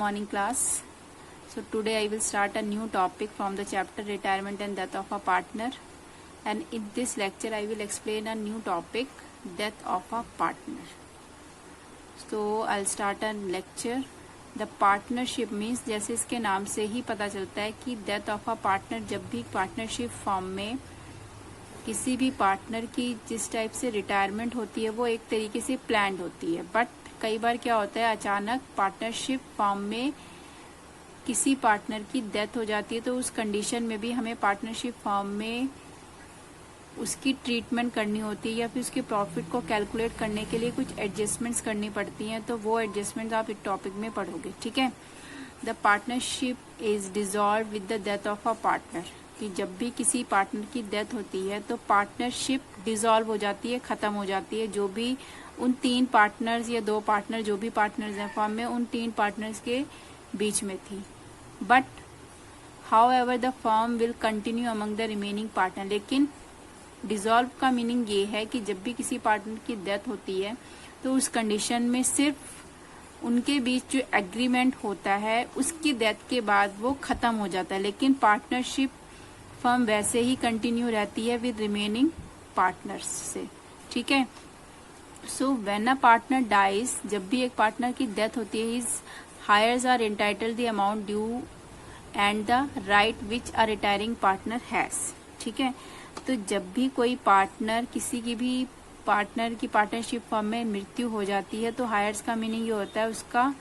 morning class. So today I will start a new topic from the chapter retirement and death of a partner, and in this lecture I will explain a new topic, death of a partner. So I'll start a lecture. The partnership means, जैसे इसके नाम से ही पता चलता है कि death of a partner, जब भी पार्टनरशिप फॉर्म में किसी भी पार्टनर की जिस टाइप से रिटायरमेंट होती है वो एक तरीके से प्लान्ड होती है, बट कई बार क्या होता है अचानक पार्टनरशिप फॉर्म में किसी पार्टनर की डेथ हो जाती है, तो उस कंडीशन में भी हमें पार्टनरशिप फॉर्म में उसकी ट्रीटमेंट करनी होती है या फिर उसके प्रॉफिट को कैलकुलेट करने के लिए कुछ एडजस्टमेंट्स करनी पड़ती हैं, तो वो एडजस्टमेंट्स आप इस टॉपिक में पढ़ोगे. ठीक है. The partnership is dissolve with the death of a partner, कि जब भी किसी पार्टनर की डेथ होती है तो पार्टनरशिप डिसॉल्व हो जाती है, खत्म हो जाती है. जो भी उन 3 पार्टनर्स या 2 पार्टनर जो भी पार्टनर्स हैं फॉर्म में, उन 3 पार्टनर्स के बीच में थी. But how ever the firm will continue among the remaining partner. लेकिन डिसॉल्व का मीनिंग ये है कि जब भी किसी पार्टनर की डेथ होती है तो उस कंडीशन में सिर्फ उनके बीच जो एग्रीमेंट होता है उसकी डेथ के बाद वो खत्म हो जाता है, लेकिन पार्टनरशिप फर्म वैसे ही कंटिन्यू रहती है विद रिमेनिंग पार्टनर्स से. ठीक है. So when a partner dies, जब भी एक पार्टनर की डेथ होती है, his heirs are entitled the amount due and the right which a retiring partner has. ठीक है. तो जब भी कोई पार्टनर, किसी की भी पार्टनर की पार्टनरशिप फॉर्म में मृत्यु हो जाती है, तो हायर्स का मीनिंग ये होता है उसका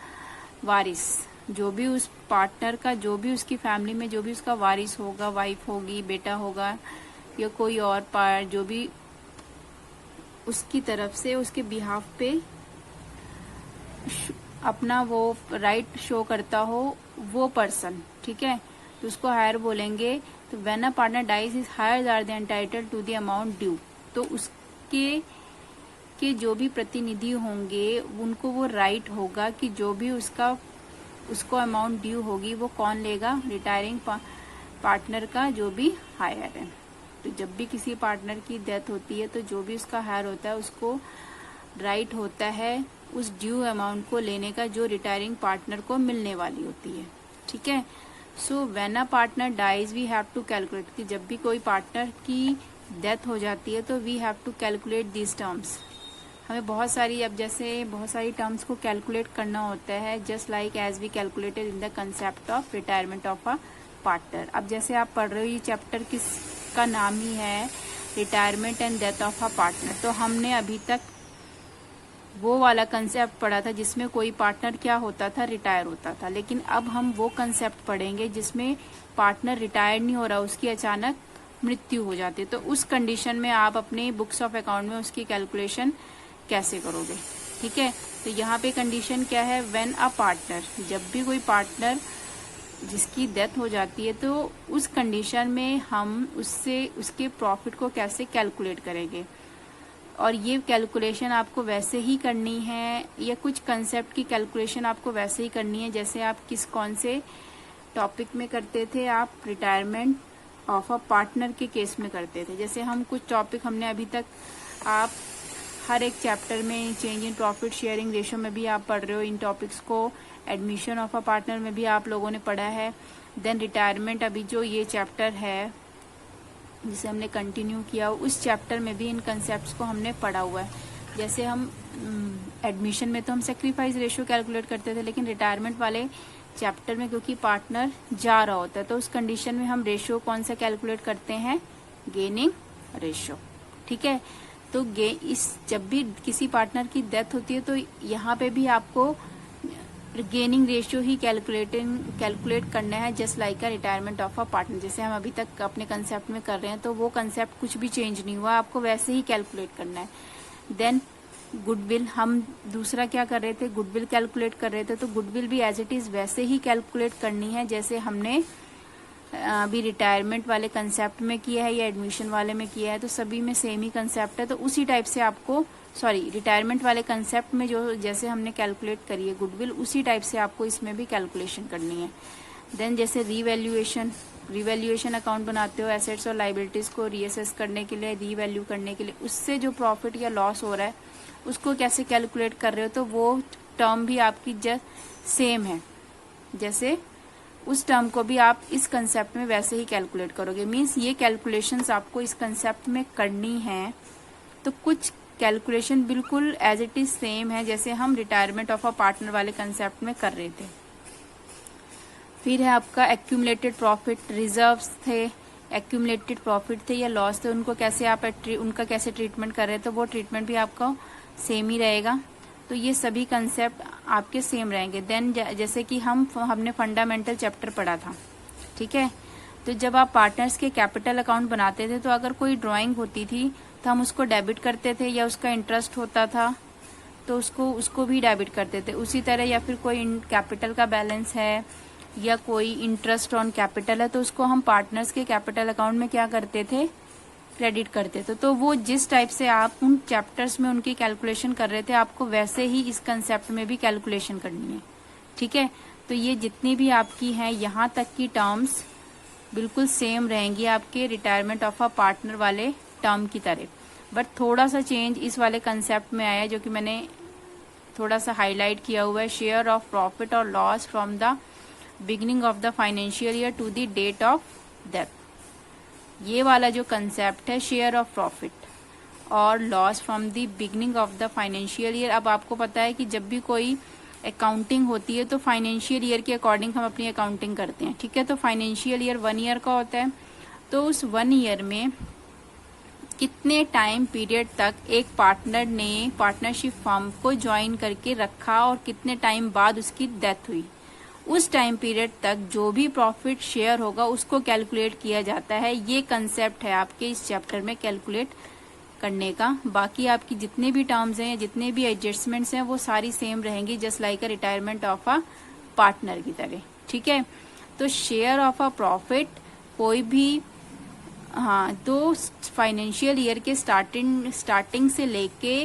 वारिस, जो भी उस पार्टनर का, जो भी उसकी फैमिली में जो भी उसका वारिस होगा, वाइफ होगी, बेटा होगा या कोई और पार्ट, जो भी उसकी तरफ से उसके बिहाफ पे अपना वो राइट शो करता हो वो पर्सन. ठीक है. तो उसको हायर बोलेंगे. तो when a partner dies his heirs are the entitled to the amount due, तो उसके के जो भी प्रतिनिधि होंगे उनको वो राइट होगा कि जो भी उसको अमाउंट ड्यू होगी वो कौन लेगा, रिटायरिंग पार्टनर का जो भी हायर है. तो जब भी किसी पार्टनर की डेथ होती है तो जो भी उसका हायर होता है उसको राइट होता है उस ड्यू अमाउंट को लेने का जो रिटायरिंग पार्टनर को मिलने वाली होती है. ठीक है. So when a partner dies we have to calculate, कि जब भी कोई पार्टनर की डेथ हो जाती है तो we have to calculate these terms. हमें बहुत सारी टर्म्स को कैलकुलेट करना होता है, just like as we calculated in the concept of retirement of a partner. अब जैसे आप पढ़ रहे हो, ये चैप्टर किसका नाम ही है, retirement and death of a partner. तो हमने अभी तक वो वाला कंसेप्ट पढ़ा था जिसमें कोई पार्टनर क्या होता था, रिटायर होता था. लेकिन अब हम वो कंसेप्ट पढ़ेंगे जिसमें पार्टनर रिटायर नहीं हो रहा, उसकी अचानक मृत्यु हो जाती है. तो उस कंडीशन में आप अपने बुक्स ऑफ अकाउंट में उसकी कैलकुलेशन कैसे करोगे. ठीक है. तो यहाँ पे कंडीशन क्या है, व्हेन अ पार्टनर, जब भी कोई पार्टनर जिसकी डेथ हो जाती है तो उस कंडीशन में हम उसके प्रॉफिट को कैसे कैलकुलेट करेंगे. और ये कैलकुलेशन आपको वैसे ही करनी है, या कुछ कंसेप्ट की कैलकुलेशन आपको वैसे ही करनी है जैसे आप कौन से टॉपिक में करते थे, आप रिटायरमेंट ऑफ अ पार्टनर के केस में करते थे. जैसे हम कुछ टॉपिक हमने अभी तक, आप हर एक चैप्टर में change in profit sharing ratio में भी आप पढ़ रहे हो, इन टॉपिक्स को एडमिशन ऑफ अ पार्टनर में भी आप लोगों ने पढ़ा है. देन रिटायरमेंट, अभी जो ये चैप्टर है जिसे हमने कंटिन्यू किया, उस चैप्टर में भी इन कंसेप्ट्स को हमने पढ़ा हुआ है. जैसे हम एडमिशन में तो हम सेक्रीफाइस रेशियो कैलकुलेट करते थे, लेकिन रिटायरमेंट वाले चैप्टर में क्योंकि पार्टनर जा रहा होता है तो उस कंडीशन में हम रेशियो कौन सा कैलकुलेट करते हैं, गेनिंग रेशियो. ठीक है. तो जब भी किसी पार्टनर की डेथ होती है तो यहाँ पे भी आपको गेनिंग रेशियो ही कैलकुलेट करना है, just like a retirement of a partner. जैसे हम अभी तक अपने कंसेप्ट में कर रहे हैं तो वो कंसेप्ट कुछ भी चेंज नहीं हुआ, आपको वैसे ही कैलकुलेट करना है. देन गुडविल, हम दूसरा क्या कर रहे थे, गुडविल कैलकुलेट कर रहे थे, तो गुडविल भी एज इट इज वैसे ही कैलकुलेट करनी है जैसे हमने अभी रिटायरमेंट वाले कंसेप्ट में किया है या एडमिशन वाले में किया है. तो सभी में सेम ही कंसेप्ट है, तो उसी टाइप से आपको, रिटायरमेंट वाले कंसेप्ट में जो जैसे हमने कैलकुलेट करी है गुडविल, उसी टाइप से आपको इसमें भी कैलकुलेशन करनी है. देन जैसे रिवैल्यूएशन अकाउंट बनाते हो एसेट्स और लाइबिलिटीज को रीअसेस करने के लिए, रीवैल्यू करने के लिए, उससे जो प्रॉफिट या लॉस हो रहा है उसको कैसे कैलकुलेट कर रहे हो, तो वो टर्म भी आपकी जस्ट सेम है. जैसे उस टर्म को भी आप इस कंसेप्ट में वैसे ही कैलकुलेट करोगे। मीन्स ये कैलकुलेशंस आपको इस कंसेप्ट में करनी है। तो कुछ कैलकुलेशन बिल्कुल एज इट इज सेम है जैसे हम रिटायरमेंट ऑफ अ पार्टनर वाले कंसेप्ट में कर रहे थे। फिर है आपका एक्यूमुलेटेड प्रॉफिट, रिजर्व्स थे, एक्यूमुलेटेड प्रॉफिट थे या लॉस थे, उनको कैसे आप उनका कैसे ट्रीटमेंट कर रहे थे, तो वो ट्रीटमेंट भी आपका सेम ही रहेगा। तो ये सभी कंसेप्ट आपके सेम रहेंगे। देन जैसे कि हमने फंडामेंटल चैप्टर पढ़ा था, ठीक है। तो जब आप पार्टनर्स के कैपिटल अकाउंट बनाते थे तो अगर कोई ड्राइंग होती थी तो हम उसको डेबिट करते थे, या उसका इंटरेस्ट होता था तो उसको भी डेबिट करते थे। उसी तरह या फिर कोई कैपिटल का बैलेंस है या कोई इंटरेस्ट ऑन कैपिटल है तो उसको हम पार्टनर्स के कैपिटल अकाउंट में क्या करते थे, क्रेडिट करते थे। तो वो जिस टाइप से आप उन चैप्टर्स में उनकी कैलकुलेशन कर रहे थे आपको वैसे ही इस कंसेप्ट में भी कैलकुलेशन करनी है, ठीक है। तो ये जितनी भी आपकी हैं यहाँ तक की टर्म्स बिल्कुल सेम रहेंगी आपके रिटायरमेंट ऑफ अ पार्टनर वाले टर्म की तरह। बट थोड़ा सा चेंज इस वाले कंसेप्ट में आया जो कि मैंने थोड़ा सा हाईलाइट किया हुआ है। शेयर ऑफ प्रॉफिट और loss from the beginning of the financial year to the date of death. ये वाला जो कंसेप्ट है शेयर ऑफ प्रॉफिट और loss from the beginning of the financial year. अब आपको पता है कि जब भी कोई अकाउंटिंग होती है तो फाइनेंशियल ईयर के अकॉर्डिंग हम अपनी अकाउंटिंग करते हैं, ठीक है। तो फाइनेंशियल ईयर 1 ईयर का होता है, तो उस 1 ईयर में कितने टाइम पीरियड तक एक पार्टनर ने पार्टनरशिप फर्म को ज्वाइन करके रखा और कितने टाइम बाद उसकी डेथ हुई, उस टाइम पीरियड तक जो भी प्रॉफिट शेयर होगा उसको कैलकुलेट किया जाता है। ये कंसेप्ट है आपके इस चैप्टर में कैलकुलेट करने का। बाकी आपकी जितने भी टर्म्स हैं या जितने भी एडजस्टमेंट्स हैं वो सारी सेम रहेंगी, just like a retirement of a partner की तरह, ठीक है। तो शेयर ऑफ अ प्रॉफिट कोई भी, हाँ, तो फाइनेंशियल ईयर के स्टार्टिंग से लेके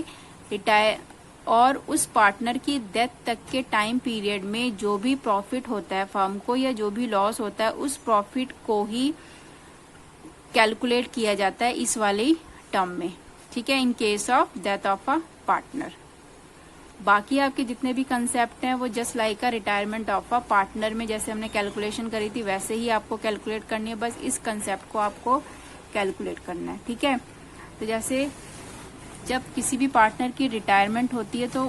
रिटायर और उस पार्टनर की डेथ तक के टाइम पीरियड में जो भी प्रॉफिट होता है फर्म को या जो भी लॉस होता है उस प्रॉफिट को ही कैलकुलेट किया जाता है इस वाली टर्म में, ठीक है, in case of death of a partner. बाकी आपके जितने भी कंसेप्ट हैं वो just like a retirement of a partner में जैसे हमने कैलकुलेशन करी थी वैसे ही आपको कैलकुलेट करनी है, बस इस कंसेप्ट को आपको कैलकुलेट करना है, ठीक है। तो जैसे जब किसी भी पार्टनर की रिटायरमेंट होती है तो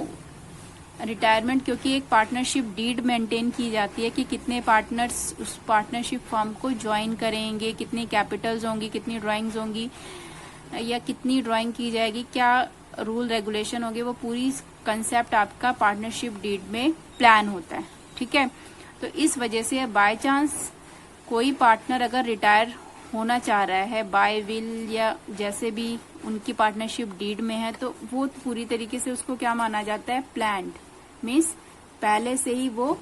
रिटायरमेंट क्योंकि एक पार्टनरशिप डीड मेंटेन की जाती है कि कितने पार्टनर्स उस पार्टनरशिप फर्म को ज्वाइन करेंगे, कितनी कैपिटल्स होंगी, कितनी ड्राइंग्स होंगी या कितनी ड्राइंग की जाएगी, क्या रूल रेगुलेशन होंगे, वो पूरी कंसेप्ट आपका पार्टनरशिप डीड में प्लान होता है, ठीक है। तो इस वजह से बाय चांस कोई पार्टनर अगर रिटायर होना चाह रहा है बाय विल या जैसे भी उनकी पार्टनरशिप डीड में है तो वो पूरी तरीके से उसको क्या माना जाता है, प्लान्ड। मीन्स पहले से ही वो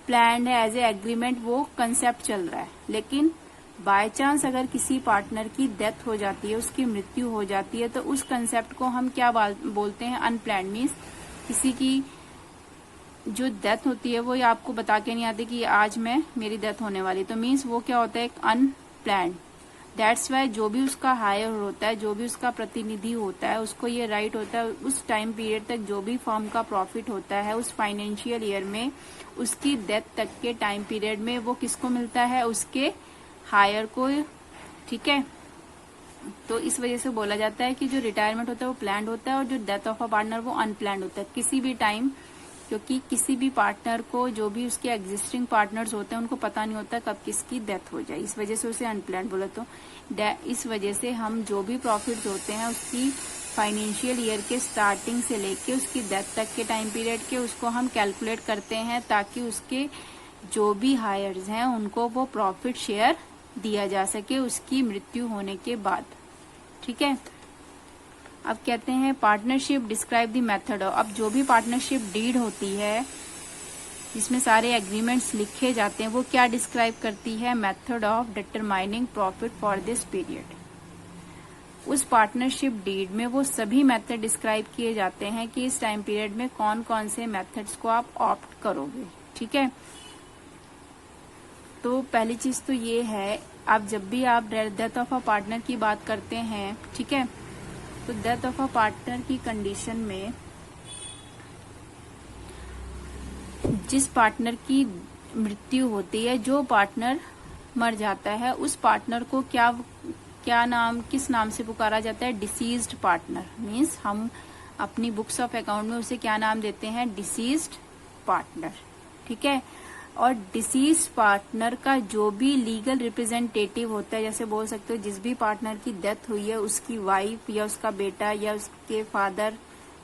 प्लान्ड है, एज ए एग्रीमेंट वो कंसेप्ट चल रहा है। लेकिन बाय चांस अगर किसी पार्टनर की डेथ हो जाती है, उसकी मृत्यु हो जाती है, तो उस कंसेप्ट को हम क्या बोलते हैं, अनप्लान्ड। मीन्स किसी की जो डेथ होती है वो आपको बता के नहीं आती कि आज मेरी डेथ होने वाली, तो मीन्स वो क्या होता है, एक अनप्लान्ड। दैट्स वाई जो भी उसका हायर होता है, जो भी उसका प्रतिनिधि होता है, उसको ये राइट होता है उस टाइम पीरियड तक जो भी फर्म का प्रॉफिट होता है उस फाइनेंशियल ईयर में उसकी डेथ तक के टाइम पीरियड में वो किसको मिलता है, उसके हायर को, ठीक है। तो इस वजह से बोला जाता है कि जो रिटायरमेंट होता है वो प्लान्ड होता है और जो डेथ ऑफ अ पार्टनर वो अनप्लान्ड होता है किसी भी टाइम, क्योंकि किसी भी पार्टनर को जो भी उसके एग्जिस्टिंग पार्टनर्स होते हैं उनको पता नहीं होता कब किसकी डेथ हो जाए, इस वजह से उसे अनप्लान्ड बोला। तो इस वजह से हम जो भी प्रॉफिट्स होते हैं उसकी फाइनेंशियल ईयर के स्टार्टिंग से लेके उसकी डेथ तक के टाइम पीरियड के उसको हम कैलकुलेट करते हैं ताकि उसके जो भी हायर्स हैं उनको वो प्रॉफिट शेयर दिया जा सके उसकी मृत्यु होने के बाद, ठीक है। अब कहते हैं पार्टनरशिप डिस्क्राइब द मेथड। अब जो भी पार्टनरशिप डीड होती है जिसमें सारे एग्रीमेंट्स लिखे जाते हैं वो क्या डिस्क्राइब करती है, method of determining profit for this period. उस पार्टनरशिप डीड में वो सभी मेथड डिस्क्राइब किए जाते हैं कि इस टाइम पीरियड में कौन कौन से मेथड्स को आप ऑप्ट करोगे, ठीक है। तो पहली चीज तो ये है, आप जब भी आप डेथ ऑफ अ पार्टनर की बात करते हैं, ठीक है, तो डेथ ऑफ अ पार्टनर की कंडीशन में जिस पार्टनर की मृत्यु होती है, जो पार्टनर मर जाता है, उस पार्टनर को किस नाम से पुकारा जाता है? Deceased partner. मीन्स हम अपनी बुक्स ऑफ अकाउंट में उसे क्या नाम देते हैं? Deceased partner. ठीक है। और डिसीज पार्टनर का जो भी लीगल रिप्रेजेंटेटिव होता है, जैसे बोल सकते हो जिस भी पार्टनर की डेथ हुई है, उसकी वाइफ या उसका बेटा या उसके फादर,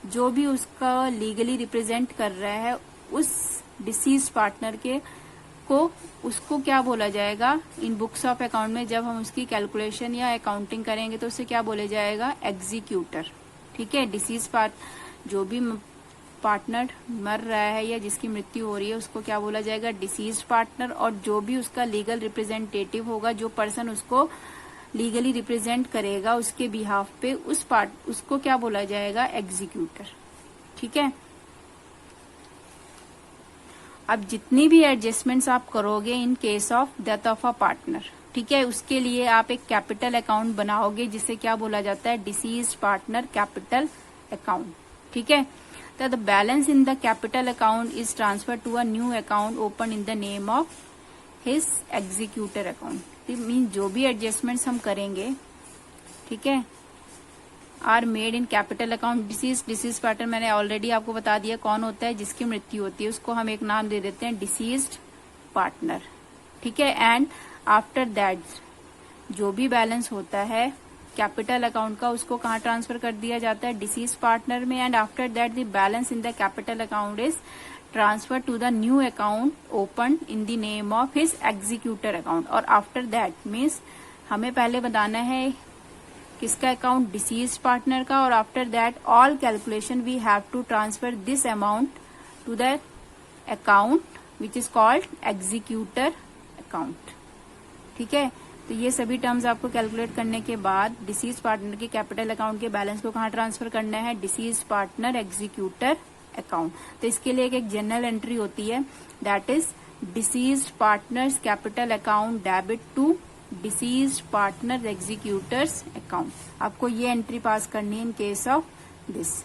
जो भी उसका लीगली रिप्रेजेंट कर रहा है, उस डिसीज पार्टनर उसको क्या बोला जाएगा इन बुक्स ऑफ अकाउंट में? जब हम उसकी कैलकुलेशन या अकाउंटिंग करेंगे तो उसे क्या बोला जाएगा? एग्जीक्यूटर। ठीक है। डिसीज जो भी पार्टनर मर रहा है या जिसकी मृत्यु हो रही है, उसको क्या बोला जाएगा? Deceased partner. और जो भी उसका लीगल रिप्रेजेंटेटिव होगा, जो पर्सन उसको लीगली रिप्रेजेंट करेगा उसके बिहाफ पे, उसको क्या बोला जाएगा? एग्जीक्यूटर। ठीक है। अब जितनी भी एडजस्टमेंट्स आप करोगे इन case of death of a partner, ठीक है, उसके लिए आप एक कैपिटल अकाउंट बनाओगे, जिसे क्या बोला जाता है? Deceased partner capital account. ठीक है। तो the balance in the capital account is transfer to a new account open in the name of his executor account. Mean जो भी एडजस्टमेंट्स हम करेंगे, ठीक है, are made in capital account. Deceased partner मैंने ऑलरेडी आपको बता दिया कौन होता है? जिसकी मृत्यु होती है, उसको हम एक नाम दे देते हैं डिसीज्ड पार्टनर। ठीक है। एंड आफ्टर दैट जो भी बैलेंस होता है कैपिटल अकाउंट का, उसको कहाँ ट्रांसफर कर दिया जाता है? डिसीज पार्टनर में। And after that the balance in the capital account is transfer to the new account open in the name of his executor account. और आफ्टर दैट मीन्स हमें पहले बताना है किसका अकाउंट? डिसीज पार्टनर का। और after that all calculation we have to transfer this amount to the account which is called executor account. ठीक है। तो ये सभी टर्म्स आपको कैलकुलेट करने के बाद डिसीज पार्टनर के कैपिटल अकाउंट के बैलेंस को कहाँ ट्रांसफर करना है? Deceased partner executor account. तो इसके लिए एक जनरल एंट्री होती है, that is deceased partners capital account debit to deceased partner executors account. आपको ये एंट्री पास करनी है इन केस ऑफ दिस।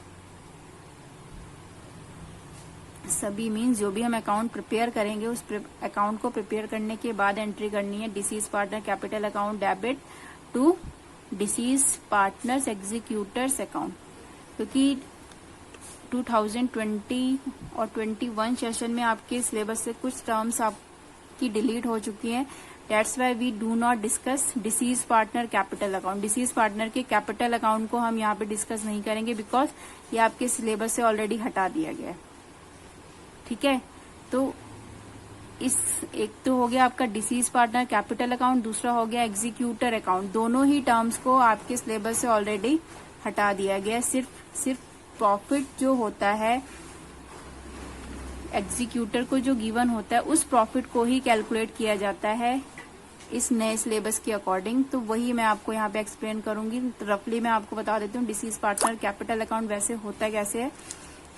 सभी मीन्स जो भी हम अकाउंट प्रिपेयर करेंगे, उस अकाउंट को प्रिपेयर करने के बाद एंट्री करनी है deceased partner capital account debit to deceased partners executors account. क्योंकि 2020 और 21 सेशन में आपके सिलेबस से कुछ टर्म्स आपकी डिलीट हो चुकी हैं। That's why we do not discuss deceased partner capital account. Deceased partner के कैपिटल अकाउंट को हम यहाँ पे डिस्कस नहीं करेंगे, बिकॉज ये आपके सिलेबस से ऑलरेडी हटा दिया गया है। ठीक है। तो इस एक तो हो गया आपका डिसीज पार्टनर कैपिटल अकाउंट, दूसरा हो गया एग्जीक्यूटर अकाउंट। दोनों ही टर्म्स को आपके सिलेबस से ऑलरेडी हटा दिया गया है। सिर्फ प्रॉफिट जो होता है एग्जीक्यूटर को जो गिवन होता है, उस प्रॉफिट को ही कैलकुलेट किया जाता है इस नए सिलेबस के अकॉर्डिंग। तो वही मैं आपको यहाँ पे एक्सप्लेन करूंगी। रफली मैं आपको बता देती हूँ डिसीज पार्टनर कैपिटल अकाउंट वैसे होता कैसे है,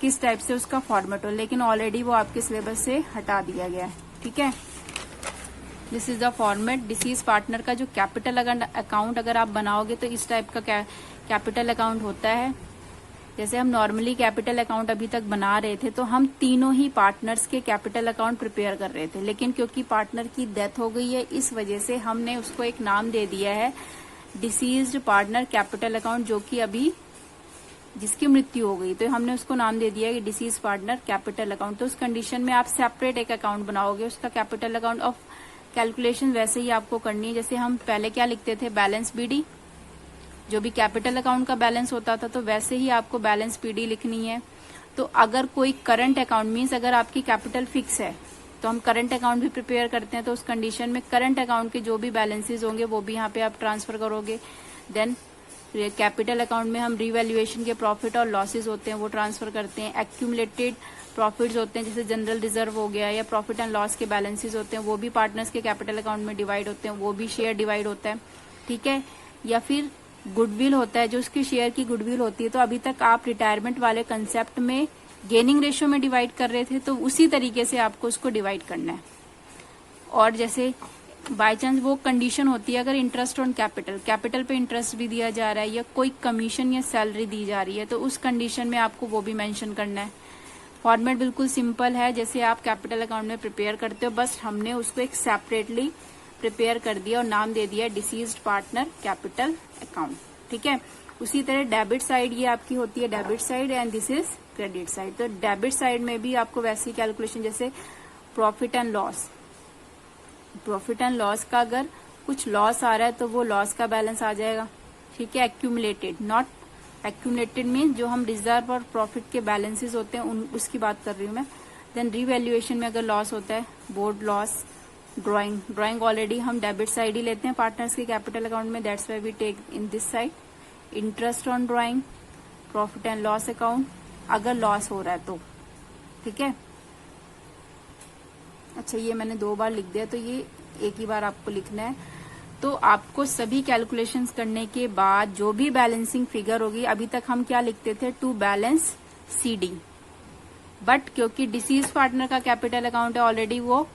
किस टाइप से उसका फॉर्मेट हो, लेकिन ऑलरेडी वो आपके सिलेबस से हटा दिया गया है। ठीक है। This is the format. Disease partner का जो कैपिटल अकाउंट अगर आप बनाओगे तो इस टाइप का कैपिटल अकाउंट होता है। जैसे हम नॉर्मली कैपिटल अकाउंट अभी तक बना रहे थे, तो हम तीनों ही पार्टनर्स के कैपिटल अकाउंट प्रिपेयर कर रहे थे, लेकिन क्योंकि पार्टनर की डेथ हो गई है, इस वजह से हमने उसको एक नाम दे दिया है डिसीज्ड पार्टनर कैपिटल अकाउंट, जो कि अभी जिसकी मृत्यु हो गई, तो हमने उसको नाम दे दिया है डिसीज पार्टनर कैपिटल अकाउंट। तो उस कंडीशन में आप सेपरेट एक अकाउंट बनाओगे उसका कैपिटल अकाउंट। ऑफ कैलकुलेशन वैसे ही आपको करनी है जैसे हम पहले क्या लिखते थे, बैलेंस बीडी, जो भी कैपिटल अकाउंट का बैलेंस होता था, तो वैसे ही आपको बैलेंस पीडी लिखनी है। तो अगर कोई करंट अकाउंट मीन्स अगर आपकी कैपिटल फिक्स है तो हम करंट अकाउंट भी प्रिपेयर करते हैं, तो उस कंडीशन में करंट अकाउंट के जो भी बैलेंसेज होंगे वो भी यहाँ पे आप ट्रांसफर करोगे। देन कैपिटल अकाउंट में हम रिवैल्यूएशन के प्रॉफिट और लॉसेज होते हैं वो ट्रांसफर करते हैं। एक्यूमुलेटेड प्रॉफिट्स होते हैं जैसे जनरल रिजर्व हो गया, या प्रॉफिट एंड लॉस के बैलेंसेज होते हैं वो भी पार्टनर्स के कैपिटल अकाउंट में डिवाइड होते हैं, वो भी शेयर डिवाइड होता है। ठीक है। या फिर गुडविल होता है, जो उसकी शेयर की गुडविल होती है। तो अभी तक आप रिटायरमेंट वाले कंसेप्ट में गेनिंग रेशियो में डिवाइड कर रहे थे, तो उसी तरीके से आपको उसको डिवाइड करना है। और जैसे बाय चांस वो कंडीशन होती है अगर इंटरेस्ट ऑन कैपिटल पे इंटरेस्ट भी दिया जा रहा है, या कोई कमीशन या सैलरी दी जा रही है, तो उस कंडीशन में आपको वो भी मेंशन करना है। फॉर्मेट बिल्कुल सिंपल है, जैसे आप कैपिटल अकाउंट में प्रिपेयर करते हो, बस हमने उसको एक सेपरेटली प्रिपेयर कर दिया और नाम दे दिया डिसीज्ड पार्टनर कैपिटल अकाउंट। ठीक है, उसी तरह डेबिट साइड ये आपकी होती है debit side and this is credit side. तो डेबिट साइड में भी आपको वैसी कैलकुलेशन जैसे profit and loss, profit and loss का अगर कुछ लॉस आ रहा है तो वो लॉस का बैलेंस आ जाएगा। ठीक है, एक्यूमुलेटेड, नॉट एक्यूमुलेटेड मीन जो हम रिजर्व और प्रॉफिट के बैलेंसेस होते हैं उसकी बात कर रही हूँ मैं। देन रिवैल्यूएशन में अगर लॉस होता है, board loss, drawing, drawing already हम डेबिट साइड ही लेते हैं पार्टनर्स के कैपिटल अकाउंट में, that's why we take in this side. Interest on drawing, profit and loss account अगर लॉस हो रहा है तो। ठीक है, अच्छा ये मैंने 2 बार लिख दिया, तो ये एक ही बार आपको लिखना है। तो आपको सभी कैलकुलेशंस करने के बाद जो भी बैलेंसिंग फिगर होगी, अभी तक हम क्या लिखते थे, टू बैलेंस सीडी, बट क्योंकि डिसीज पार्टनर का कैपिटल अकाउंट है ऑलरेडी वो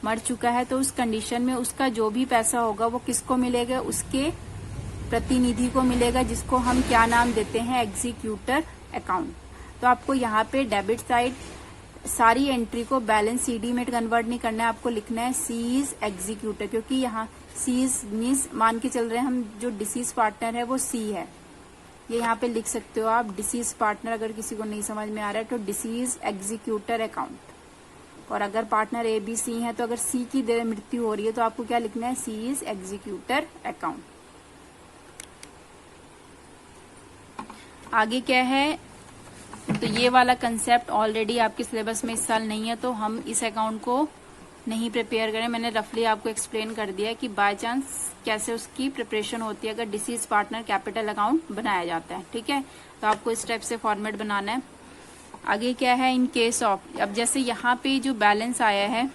मर चुका है, तो उस कंडीशन में उसका जो भी पैसा होगा वो किसको मिलेगा, उसके प्रतिनिधि को मिलेगा, जिसको हम क्या नाम देते हैं, एग्जीक्यूटर अकाउंट। तो आपको यहाँ पे डेबिट साइड सारी एंट्री को बैलेंस सीडी में कन्वर्ट नहीं करना है, आपको लिखना है सी इज एग्जीक्यूटर, क्योंकि यहाँ सी इज मीन्स मान के चल रहे हैं हम जो डिसीज पार्टनर है वो सी है। ये यहाँ पे लिख सकते हो आप डिसीज पार्टनर, अगर किसी को नहीं समझ में आ रहा है तो डिसीज एग्जीक्यूटर अकाउंट। और अगर पार्टनर ए बी सी है तो अगर सी की मृत्यु हो रही है तो आपको क्या लिखना है, सी इज एग्जीक्यूटर अकाउंट। आगे क्या है, तो ये वाला कंसेप्ट ऑलरेडी आपके सिलेबस में इस साल नहीं है, तो हम इस अकाउंट को नहीं प्रिपेयर करें। मैंने रफली आपको एक्सप्लेन कर दिया कि बाय चांस कैसे उसकी प्रिपरेशन होती है अगर डिसीज पार्टनर कैपिटल अकाउंट बनाया जाता है। ठीक है, तो आपको इस टाइप से फॉर्मेट बनाना है। आगे क्या है, इन केस ऑफ, अब जैसे यहाँ पे जो बैलेंस आया है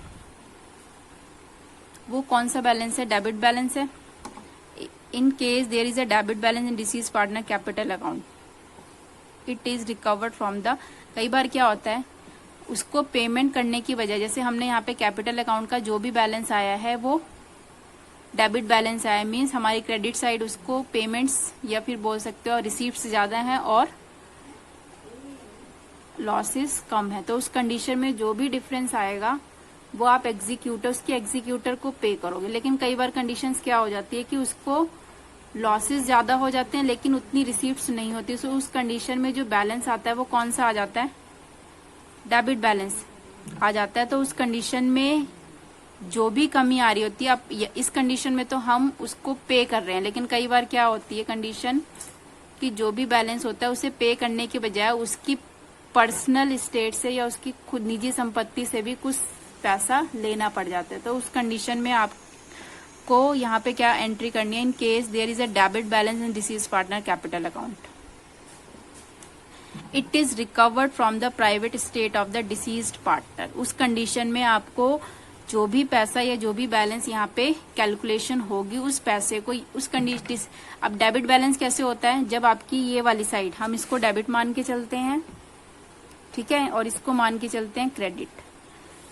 वो कौन सा बैलेंस है, डेबिट बैलेंस है। In case there is a debit balance in deceased partner capital account, it is recovered from the, कई बार क्या होता है उसको पेमेंट करने की वजह, जैसे हमने यहाँ पे कैपिटल अकाउंट का जो भी बैलेंस आया है वो डेबिट बैलेंस आया, मीन्स हमारी क्रेडिट साइड उसको पेमेंट्स या फिर बोल सकते हो रिसीप्ट्स ज्यादा हैं और लॉसेस कम है, तो उस कंडीशन में जो भी डिफरेंस आएगा वो आप एग्जीक्यूटर, उसके एग्जीक्यूटर को पे करोगे। लेकिन कई बार कंडीशंस क्या हो जाती है कि उसको लॉसेस ज्यादा हो जाते हैं लेकिन उतनी रिसीप्ट्स नहीं होती, तो उस कंडीशन में जो बैलेंस आता है वो कौन सा आ जाता है, डेबिट बैलेंस आ जाता है। तो उस कंडीशन में जो भी कमी आ रही होती है, अब इस कंडीशन में तो हम उसको पे कर रहे हैं, लेकिन कई बार क्या होती है कंडीशन कि जो भी बैलेंस होता है उसे पे करने के बजाय उसकी पर्सनल स्टेट से या उसकी खुद निजी संपत्ति से भी कुछ पैसा लेना पड़ जाता है। तो उस कंडीशन में आपको यहाँ पे क्या एंट्री करनी है, in case there is a debit balance in deceased partner capital account, it is recovered from the private state of the deceased partner. उस कंडीशन में आपको जो भी पैसा या जो भी बैलेंस यहाँ पे कैलकुलेशन होगी उस पैसे को उस कंडीशन, अब डेबिट बैलेंस कैसे होता है, जब आपकी ये वाली साइड हम इसको डेबिट मान के चलते हैं, ठीक है, और इसको मान के चलते हैं क्रेडिट।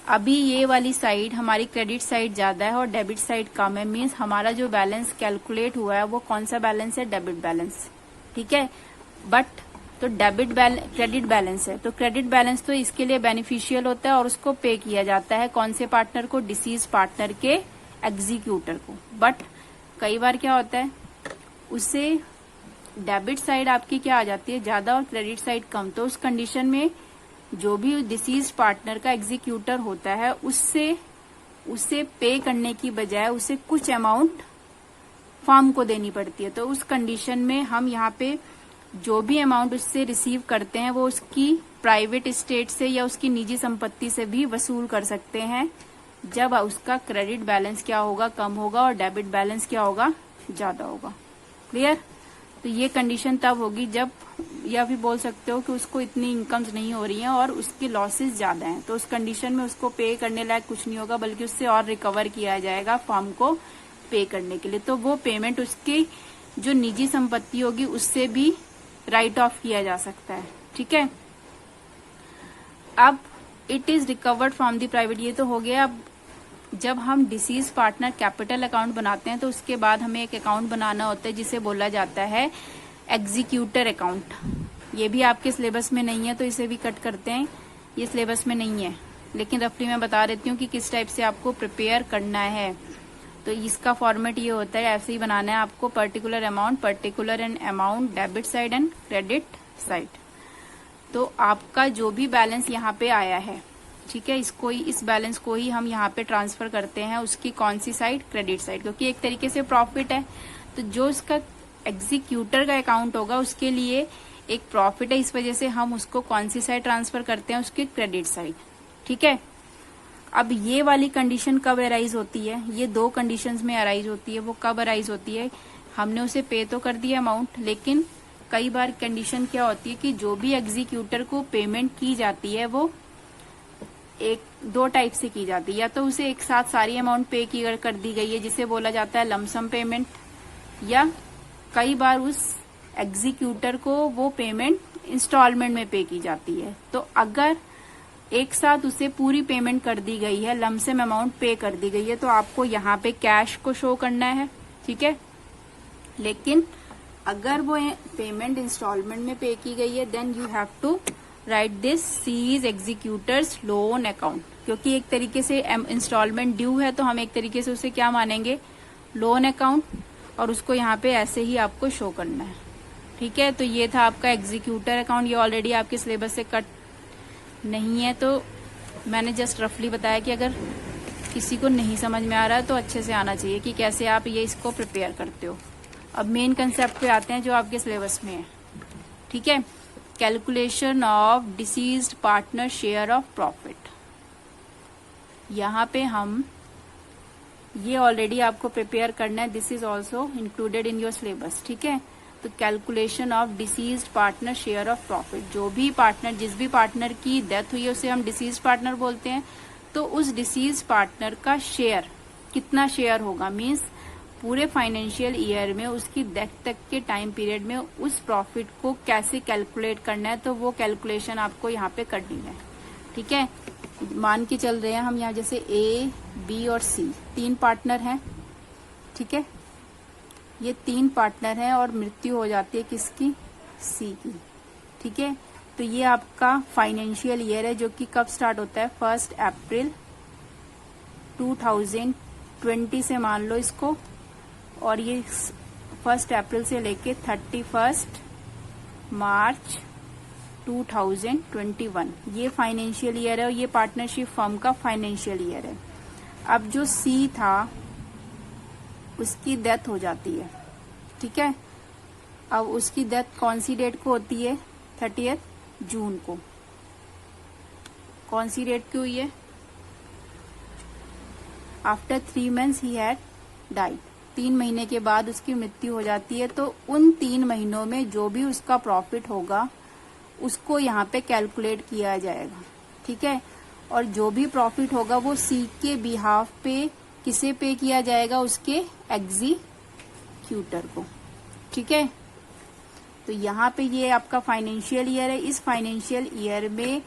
अभी ये वाली साइड हमारी क्रेडिट साइड ज्यादा है और डेबिट साइड कम है, मीन्स हमारा जो बैलेंस कैलकुलेट हुआ है वो कौन सा बैलेंस है, डेबिट बैलेंस। ठीक है, बट तो डेबिट बैलेंस क्रेडिट बैलेंस है, तो क्रेडिट बैलेंस तो इसके लिए बेनिफिशियल होता है और उसको पे किया जाता है कौन से पार्टनर को, डिसीज पार्टनर के एग्जीक्यूटर को। बट कई बार क्या होता है उससे डेबिट साइड आपकी क्या आ जाती है ज्यादा और क्रेडिट साइड कम, तो उस कंडीशन में जो भी डिसीज पार्टनर का एग्जीक्यूटर होता है उससे पे करने की बजाय उसे कुछ अमाउंट फर्म को देनी पड़ती है। तो उस कंडीशन में हम यहाँ पे जो भी अमाउंट उससे रिसीव करते हैं वो उसकी प्राइवेट स्टेट से या उसकी निजी संपत्ति से भी वसूल कर सकते हैं जब उसका क्रेडिट बैलेंस क्या होगा, कम होगा और डेबिट बैलेंस क्या होगा, ज्यादा होगा। क्लियर? तो ये कंडीशन तब होगी जब, या फिर बोल सकते हो कि उसको इतनी इनकम्स नहीं हो रही हैं और उसके लॉसेस ज्यादा हैं, तो उस कंडीशन में उसको पे करने लायक कुछ नहीं होगा बल्कि उससे और रिकवर किया जाएगा फर्म को पे करने के लिए। तो वो पेमेंट उसकी जो निजी संपत्ति होगी उससे भी राइट ऑफ किया जा सकता है। ठीक है, अब it is recovered from the private, ये तो हो गया। अब जब हम डिसीज पार्टनर कैपिटल अकाउंट बनाते हैं तो उसके बाद हमें एक अकाउंट बनाना होता है जिसे बोला जाता है एग्जीक्यूटर अकाउंट। ये भी आपके सिलेबस में नहीं है तो इसे भी कट करते हैं। ये सिलेबस में नहीं है, लेकिन रफली मैं बता देती हूँ कि किस टाइप से आपको प्रिपेयर करना है। तो इसका फॉर्मेट ये होता है, ऐसे ही बनाना है आपको, particular and amount debit side and credit side. तो आपका जो भी बैलेंस यहाँ पे आया है, ठीक है, इस बैलेंस को ही हम यहाँ पे ट्रांसफर करते हैं उसकी कौन सी साइड, क्रेडिट साइड, क्योंकि एक तरीके से प्रॉफिट है। तो जो इसका एग्जीक्यूटर का अकाउंट होगा उसके लिए एक प्रॉफिट है, इस वजह से हम उसको कौन सी साइड ट्रांसफर करते हैं, उसकी क्रेडिट साइड। ठीक है, अब ये वाली कंडीशन कब अराइज होती है, ये दो कंडीशंस में अराइज होती है। वो कब अराइज होती है, हमने उसे पे तो कर दिया अमाउंट, लेकिन कई बार कंडीशन क्या होती है कि जो भी एग्जीक्यूटर को पेमेंट की जाती है वो दो टाइप से की जाती है। या तो उसे एक साथ सारी अमाउंट पे कर दी गई है, जिसे बोला जाता है लमसम पेमेंट, या कई बार उस एग्जीक्यूटर को वो पेमेंट इंस्टॉलमेंट में पे की जाती है। तो अगर एक साथ उसे पूरी पेमेंट कर दी गई है, लमसम अमाउंट पे कर दी गई है, तो आपको यहाँ पे कैश को शो करना है। ठीक है, लेकिन अगर वो पेमेंट इंस्टॉलमेंट में पे की गई है, then you have to write this C is executors loan account, क्योंकि एक तरीके से इंस्टॉलमेंट ड्यू है, तो हम एक तरीके से उसे क्या मानेंगे, लोन अकाउंट, और उसको यहाँ पे ऐसे ही आपको शो करना है। ठीक है, तो ये था आपका एग्जीक्यूटर अकाउंट। ये ऑलरेडी आपके सिलेबस से कट नहीं है, तो मैंने जस्ट रफली बताया कि अगर किसी को नहीं समझ में आ रहा है तो अच्छे से आना चाहिए कि कैसे आप ये इसको प्रिपेयर करते हो। अब मेन कंसेप्ट पे आते हैं जो आपके सिलेबस में है। ठीक है, calculation of deceased partner share of profit. यहाँ पे हम ये ऑलरेडी आपको प्रिपेयर करना है, this is also included in your syllabus. ठीक है, तो calculation of deceased partner share of profit, जो भी पार्टनर, जिस भी पार्टनर की डेथ हुई है उसे हम डिसीज्ड पार्टनर बोलते हैं। तो उस डिसीज्ड पार्टनर का शेयर कितना शेयर होगा, मीन्स पूरे फाइनेंशियल ईयर में उसकी डेथ तक के टाइम पीरियड में उस प्रॉफिट को कैसे कैलकुलेट करना है, तो वो कैलकुलेशन आपको यहाँ पे करनी है। ठीक है, मान के चल रहे हैं हम यहाँ, जैसे ए, बी और सी तीन पार्टनर हैं। ठीक है, ये तीन पार्टनर हैं और मृत्यु हो जाती है किसकी, सी की। ठीक है, तो ये आपका फाइनेंशियल ईयर है जो कि कब स्टार्ट होता है, 1 अप्रैल 2020 से मान लो इसको, और ये 1 अप्रैल से लेके 31 मार्च 2021 ये फाइनेंशियल ईयर है, और ये पार्टनरशिप फर्म का फाइनेंशियल ईयर है। अब जो सी था उसकी डेथ हो जाती है। ठीक है, अब उसकी डेथ कौन सी डेट को होती है, 30 जून को। कौन सी डेट की हुई है, after 3 months he had died, 3 महीने के बाद उसकी मृत्यु हो जाती है। तो उन 3 महीनों में जो भी उसका प्रॉफिट होगा उसको यहाँ पे कैलकुलेट किया जाएगा। ठीक है, और जो भी प्रॉफिट होगा वो सी के बिहाफ पे किसे पे किया जाएगा, उसके एग्जीक्यूटर को। ठीक है, तो यहाँ पे ये आपका फाइनेंशियल ईयर है। इस फाइनेंशियल ईयर में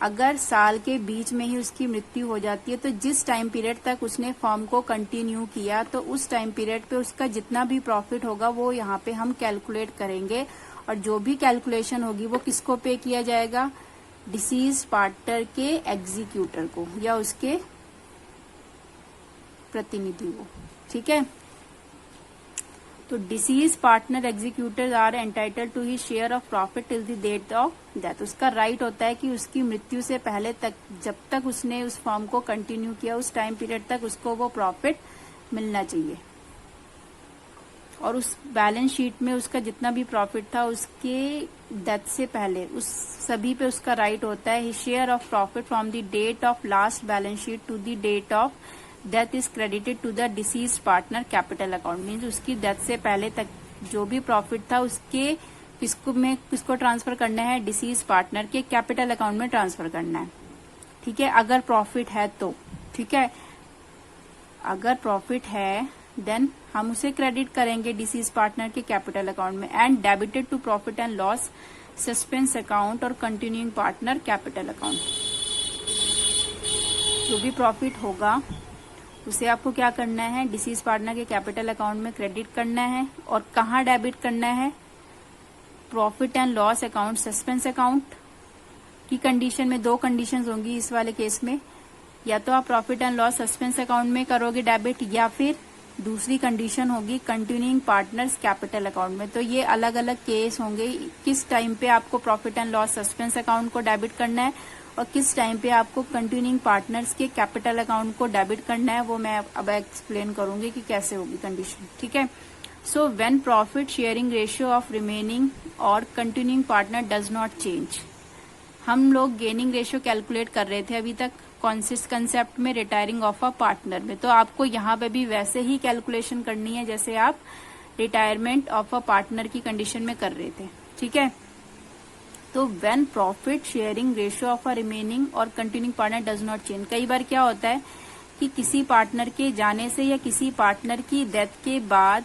अगर साल के बीच में ही उसकी मृत्यु हो जाती है, तो जिस टाइम पीरियड तक उसने फर्म को कंटिन्यू किया, तो उस टाइम पीरियड पे उसका जितना भी प्रॉफिट होगा वो यहाँ पे हम कैलकुलेट करेंगे, और जो भी कैलकुलेशन होगी वो किसको पे किया जाएगा, डिसीज पार्टनर के एग्जीक्यूटर को या उसके प्रतिनिधि को। ठीक है, तो deceased partner executor are entitled to he share of profit till the date of death. उसका राइट होता है कि उसकी मृत्यु से पहले तक, जब तक उसने उस फर्म को कंटिन्यू किया उस टाइम पीरियड तक उसको वो प्रॉफिट मिलना चाहिए, और उस बैलेंस शीट में उसका जितना भी प्रॉफिट था उसके डेथ से पहले उस सभी पे उसका राइट होता है। Share of profit from the date of last balance sheet to the date of death is credited to the deceased partner capital account. Means उसकी डेथ से पहले तक जो भी प्रॉफिट था उसके किसको ट्रांसफर करना है, डिसीज पार्टनर के कैपिटल अकाउंट में ट्रांसफर करना है। ठीक है, अगर प्रॉफिट है तो। ठीक है, अगर प्रॉफिट है देन हम उसे क्रेडिट करेंगे डिसीज पार्टनर के कैपिटल अकाउंट में, and debited to profit and loss suspense account और कंटिन्यूइंग पार्टनर कैपिटल अकाउंट। जो भी प्रॉफिट होगा उसे आपको क्या करना है, डिसीज पार्टनर के कैपिटल अकाउंट में क्रेडिट करना है। और कहाँ डेबिट करना है, profit and loss account, suspense account की कंडीशन में दो कंडीशंस होंगी इस वाले केस में, या तो आप profit and loss suspense account में करोगे डेबिट, या फिर दूसरी कंडीशन होगी कंटिन्यूइंग पार्टनर्स कैपिटल अकाउंट में। तो ये अलग अलग केस होंगे, किस टाइम पे आपको profit and loss suspense account को डेबिट करना है और किस टाइम पे आपको कंटिन्यूइंग पार्टनर्स के कैपिटल अकाउंट को डेबिट करना है, वो मैं अब एक्सप्लेन करूंगी कि कैसे होगी कंडीशन। ठीक है। So when profit sharing ratio of remaining और continuing partner does not change. हम लोग गेनिंग रेशियो कैलकुलेट कर रहे थे अभी तक कंसेप्ट में रिटायरिंग ऑफ अ पार्टनर में, तो आपको यहाँ पे भी वैसे ही कैलकुलेशन करनी है जैसे आप रिटायरमेंट ऑफ अ पार्टनर की कंडीशन में कर रहे थे। ठीक है। तो when profit sharing ratio of a remaining और continuing partner does not change, कई बार क्या होता है कि किसी पार्टनर के जाने से या किसी पार्टनर की डेथ के बाद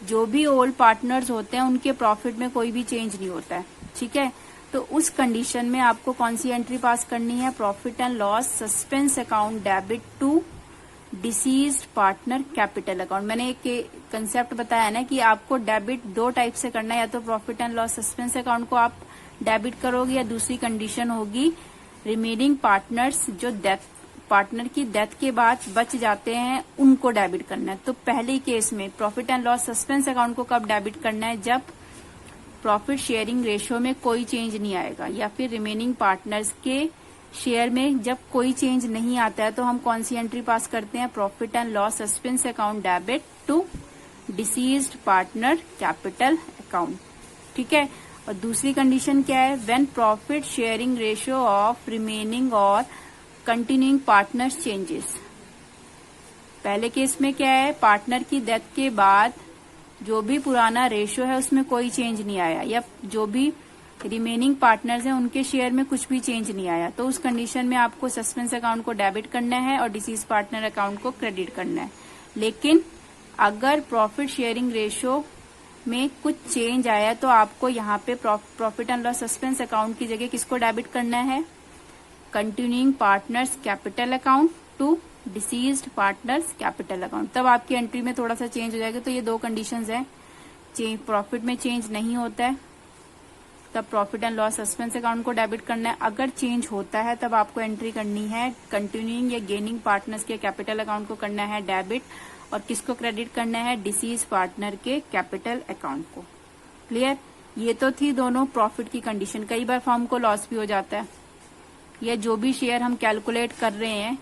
जो भी ओल्ड पार्टनर्स होते हैं उनके प्रॉफिट में कोई भी चेंज नहीं होता है। ठीक है। तो उस कंडीशन में आपको कौन सी एंट्री पास करनी है, profit and loss suspense account debit to deceased partner capital account. मैंने एक कंसेप्ट बताया ना कि आपको डेबिट दो टाइप से करना है, या तो profit and loss suspense account को आप डेबिट करोगे, या दूसरी कंडीशन होगी रिमेनिंग पार्टनर्स जो पार्टनर की डेथ के बाद बच जाते हैं उनको डेबिट करना है। तो पहले केस में profit and loss suspense account को कब डेबिट करना है, जब प्रॉफिट शेयरिंग रेशियो में कोई चेंज नहीं आएगा, या फिर रिमेनिंग पार्टनर्स के शेयर में जब कोई चेंज नहीं आता है तो हम कौन सी एंट्री पास करते हैं, profit and loss suspense account debit to deceased partner capital account. ठीक है। और दूसरी कंडीशन क्या है, when profit sharing ratio of remaining और कंटिन्यूइंग पार्टनर्स चेंजेस। पहले केस में क्या है, पार्टनर की डेथ के बाद जो भी पुराना रेशियो है उसमें कोई चेंज नहीं आया, या जो भी रिमेनिंग पार्टनर्स हैं उनके शेयर में कुछ भी चेंज नहीं आया, तो उस कंडीशन में आपको सस्पेंस अकाउंट को डेबिट करना है और डिसीज पार्टनर अकाउंट को क्रेडिट करना है। लेकिन अगर प्रॉफिट शेयरिंग रेशियो में कुछ चेंज आया तो आपको यहाँ पे profit and loss suspense account की जगह किसको डेबिट करना है, continuing partners capital account to deceased partners capital account. तब आपकी एंट्री में थोड़ा सा चेंज हो जाएगा। तो ये दो कंडीशंस हैं, प्रॉफिट में चेंज नहीं होता है तब profit and loss suspense account को डेबिट करना है, अगर चेंज होता है तब आपको एंट्री करनी है कंटिन्यूइंग या गेनिंग पार्टनर्स के कैपिटल अकाउंट को करना है डेबिट, और किसको क्रेडिट करना है, डिसीज पार्टनर के कैपिटल अकाउंट को। क्लियर। ये तो थी दोनों प्रॉफिट की कंडीशन। कई बार फर्म को लॉस भी हो जाता है, या जो भी शेयर हम कैलकुलेट कर रहे हैं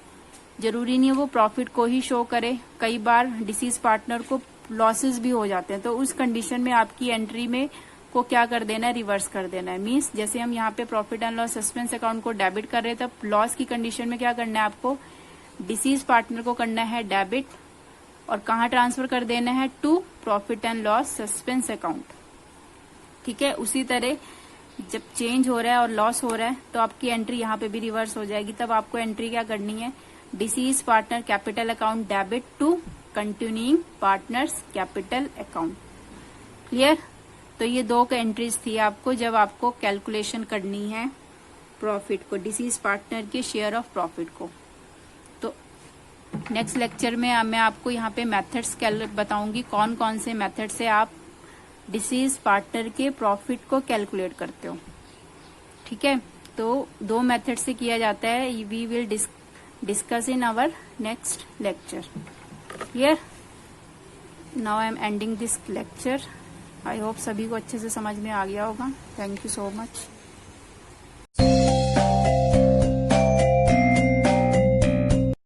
जरूरी नहीं है वो प्रॉफिट को ही शो करे, कई बार डिसीज पार्टनर को लॉसेस भी हो जाते हैं। तो उस कंडीशन में आपकी एंट्री में को क्या कर देना है, रिवर्स कर देना है। मींस जैसे हम यहाँ पे profit and loss suspense account को डेबिट कर रहे हैं, तब लॉस की कंडीशन में क्या करना है, आपको डिसीज पार्टनर को करना है डेबिट, और कहाँ ट्रांसफर कर देना है, to profit and loss suspense account. ठीक है। उसी तरह जब चेंज हो रहा है और लॉस हो रहा है तो आपकी एंट्री यहाँ पे भी रिवर्स हो जाएगी। तब आपको एंट्री क्या करनी है, deceased partner capital account debit to continuing partners capital account. Clear. तो ये दो एंट्रीज थी आपको जब आपको कैलकुलेशन करनी है प्रॉफिट को, डिसीज पार्टनर के शेयर ऑफ प्रॉफिट को। तो नेक्स्ट लेक्चर में मैं आपको यहाँ पे मेथड्स बताऊंगी, कौन कौन से मेथड से आप डिसीज पार्टनर के प्रॉफिट को कैलकुलेट करते हो। ठीक है। तो दो मेथड से किया जाता है, we will discuss in our next lecture. Clear. Now I am ending this lecture. I hope सभी को अच्छे से समझ में आ गया होगा। Thank you so much.